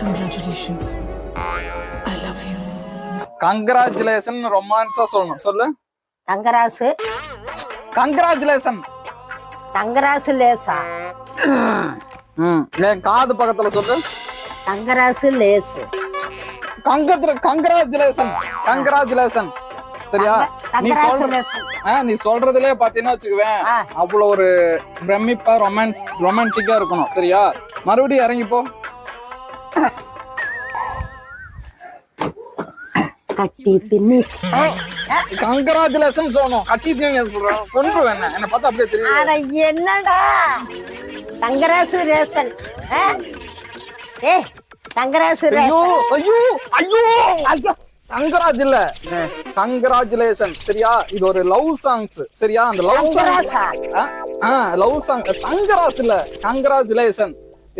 Congratulations. I love you. Congratulation ரொமான்ஸா சொல்லணும். சொல்லு. தங்கராசு கங்க்ராச்சுலேஷன். தங்கராசு லேசா. என் காது பக்கத்துல சொல்லு. தங்கராசு லேசு. கங்க்ராச்சுலேஷன். கங்க்ராச்சுலேஷன். சரியா? தங்கராசு லேசு. நீ சொல்றதுலயே பாத்தீங்கன்னா வச்சுக்குவேன், அவ்வளவு ஒரு பிரமிப்பா ரொமான்டிக்கா இருக்கணும். சரியா? மறுபடியும் இறங்கிப்போ. கட்டி தின்னு. கங்க்ராச்சுலேஷன் சொல்லணும். கட்டி தின்னு சொல்றேன். கொண்டு வேணா என்ன பார்த்தா அப்படியே தெரியும். அட என்னடா தங்கராசு ரேசன். ஏ தங்கராசு ஐயோ ரேசன். ஐயோ ஐயோ ஐயோ கங்கராஜ் இல்ல, கங்க்ராச்சுலேஷன். சரியா? இது ஒரு லவ் சாங்ஸ். சரியா? அந்த love song Thangarasa. Love song. Thangaraj இல்ல, கங்க்ராச்சுலேஷன்.